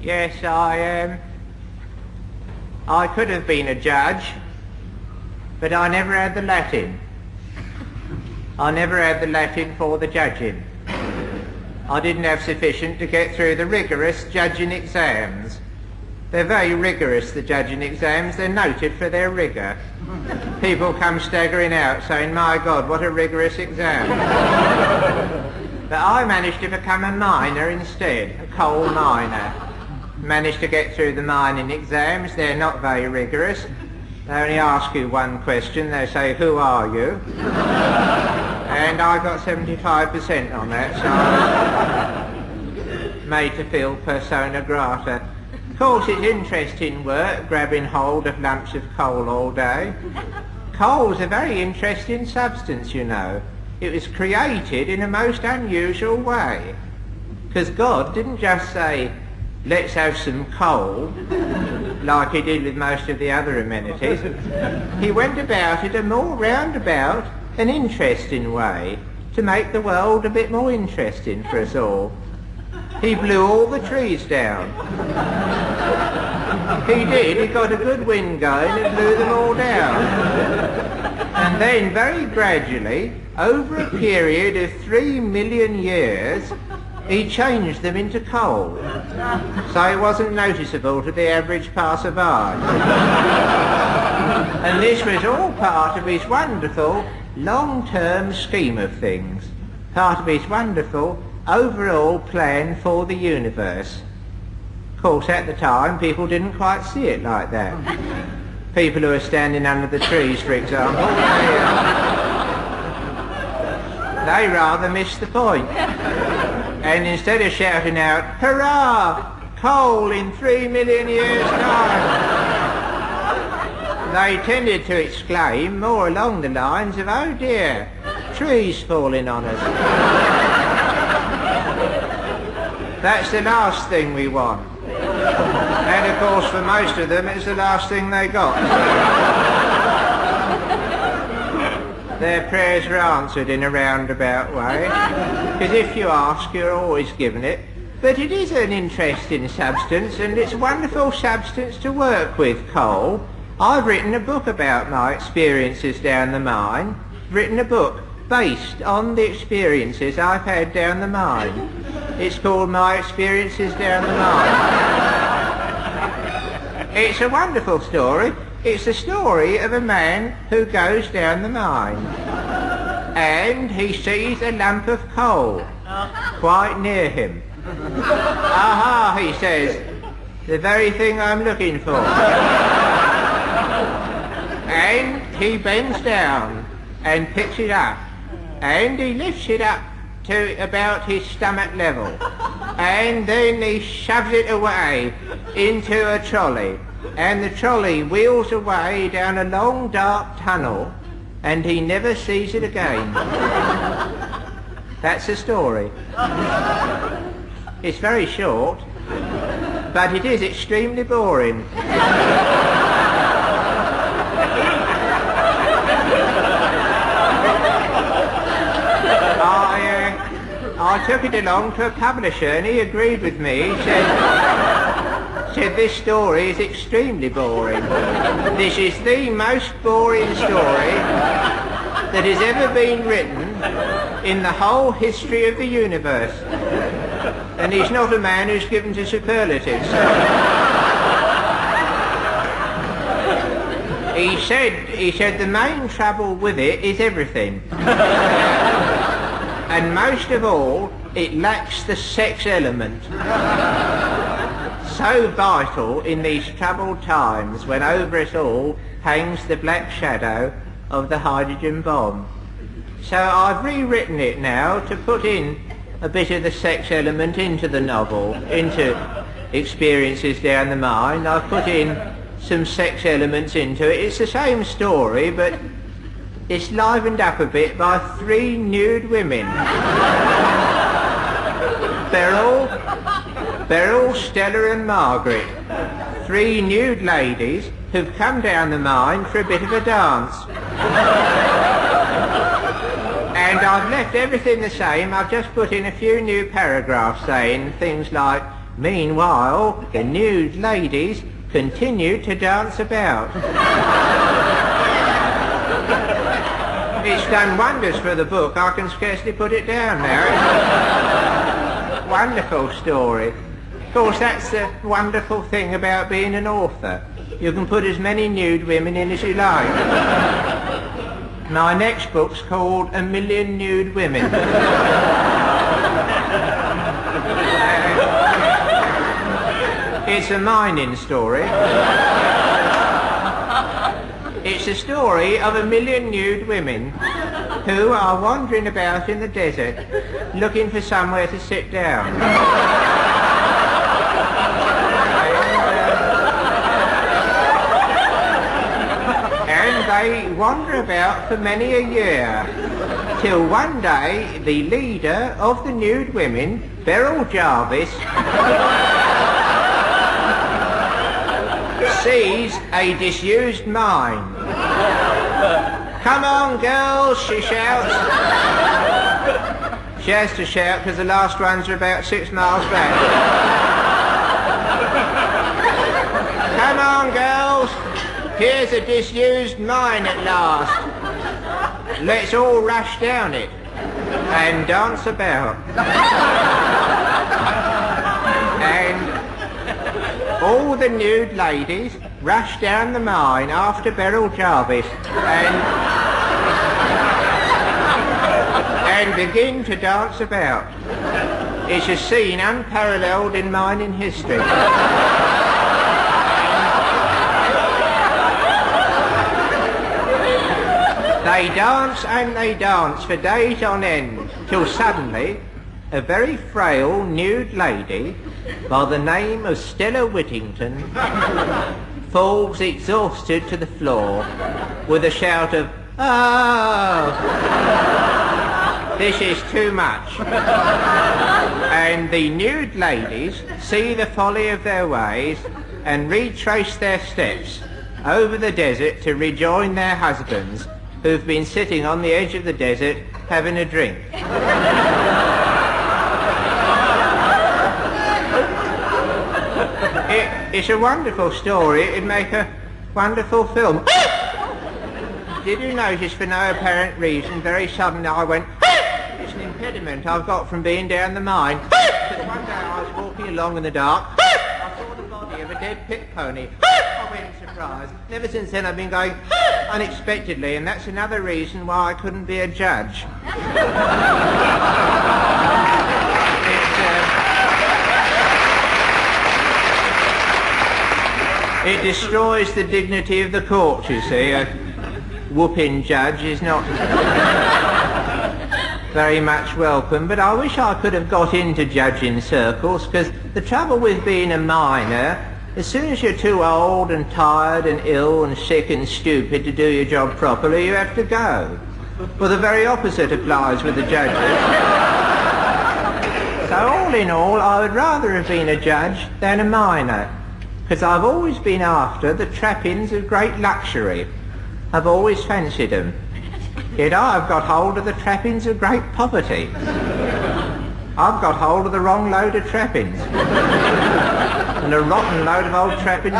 Yes, I could have been a judge, but I never had the Latin. I never had the Latin for the judging. I didn't have sufficient to get through the rigorous judging exams. They're very rigorous, the judging exams. They're noted for their rigour. People come staggering out saying, my God, what a rigorous exam. But I managed to become a miner instead, a coal miner. Managed to get through the mining exams. They're not very rigorous. They only ask you one question. They say, who are you? And I got 75% on that, so I was made to feel persona grata. Of course, it's interesting work, grabbing hold of lumps of coal all day. Coal's a very interesting substance, you know. It was created in a most unusual way. Because God didn't just say, let's have some coal, like he did with most of the other amenities. He went about it a more roundabout and interesting way to make the world a bit more interesting for us all. He blew all the trees down. He did. He got a good wind going and blew them all down. And then very gradually, over a period of 3 million years, he changed them into coal, so it wasn't noticeable to the average passer-by. And this was all part of his wonderful long-term scheme of things, part of his wonderful overall plan for the universe. Of course, at the time, people didn't quite see it like that. People who were standing under the trees, for example, they rather missed the point. And instead of shouting out, hurrah, coal in 3 million years' time, they tended to exclaim more along the lines of, oh dear, trees falling on us. That's the last thing we want. And of course for most of them it's the last thing they got. Their prayers were answered in a roundabout way, because if you ask, you're always given it. But it is an interesting substance, and it's a wonderful substance to work with, coal. I've written a book about my experiences down the mine, written a book based on the experiences I've had down the mine. It's called My Experiences Down the Mine. It's a wonderful story. It's the story of a man who goes down the mine and he sees a lump of coal quite near him. Aha, he says, the very thing I'm looking for. And he bends down and picks it up and he lifts it up to about his stomach level and then he shoves it away into a trolley. And the trolley wheels away down a long dark tunnel and he never sees it again. That's the story. It's very short, but it is extremely boring. I took it along to a publisher and he agreed with me. He said this story is extremely boring. This is the most boring story that has ever been written in the whole history of the universe. And he's not a man who's given to superlatives. He said the main trouble with it is everything. And most of all, it lacks the sex element. So vital in these troubled times when over us all hangs the black shadow of the hydrogen bomb. So I've rewritten it now to put in a bit of the sex element into the novel, into Experiences Down the Mine. I've put in some sex elements into it. It's the same story, but it's livened up a bit by 3 nude women. Beryl, Stella and Margaret. 3 nude ladies who've come down the mine for a bit of a dance. And I've left everything the same. I've just put in a few new paragraphs saying things like, Meanwhile, the nude ladies continue to dance about. It's done wonders for the book. I can scarcely put it down now. Wonderful story. Of course, that's the wonderful thing about being an author. You can put as many nude women in as you like. My next book's called A Million Nude Women. It's a mining story. It's a story of a million nude women who are wandering about in the desert looking for somewhere to sit down. And they wander about for many a year, till one day the leader of the nude women, Beryl Jarvis, sees a disused mine. "Come on, girls," she shouts. She has to shout because the last ones are about 6 miles back. "Come on, girls. Here's a disused mine at last. Let's all rush down it and dance about." And all the nude ladies rush down the mine after Beryl Jarvis and begin to dance about. It's a scene unparalleled in mining history. They dance and they dance for days on end, till suddenly a very frail nude lady by the name of Stella Whittington falls exhausted to the floor with a shout of, "Oh, this is too much." And the nude ladies see the folly of their ways and retrace their steps over the desert to rejoin their husbands who've been sitting on the edge of the desert having a drink. It's a wonderful story. It'd make a wonderful film. Did you notice, for no apparent reason, very suddenly I went, "It's an impediment I've got from being down the mine." Because one day I was walking along in the dark, I saw the body of a dead pit pony. I went in surprise. Ever since then I've been going unexpectedly, and that's another reason why I couldn't be a judge. It destroys the dignity of the court, you see. A whooping judge is not very much welcome, but I wish I could have got into judging circles, because the trouble with being a miner, as soon as you're too old and tired and ill and sick and stupid to do your job properly, you have to go. Well, the very opposite applies with the judges. So all in all, I would rather have been a judge than a miner, because I've always been after the trappings of great luxury. I've always fancied them. Yet I've got hold of the trappings of great poverty. I've got hold of the wrong load of trappings. And a rotten load of old trappings.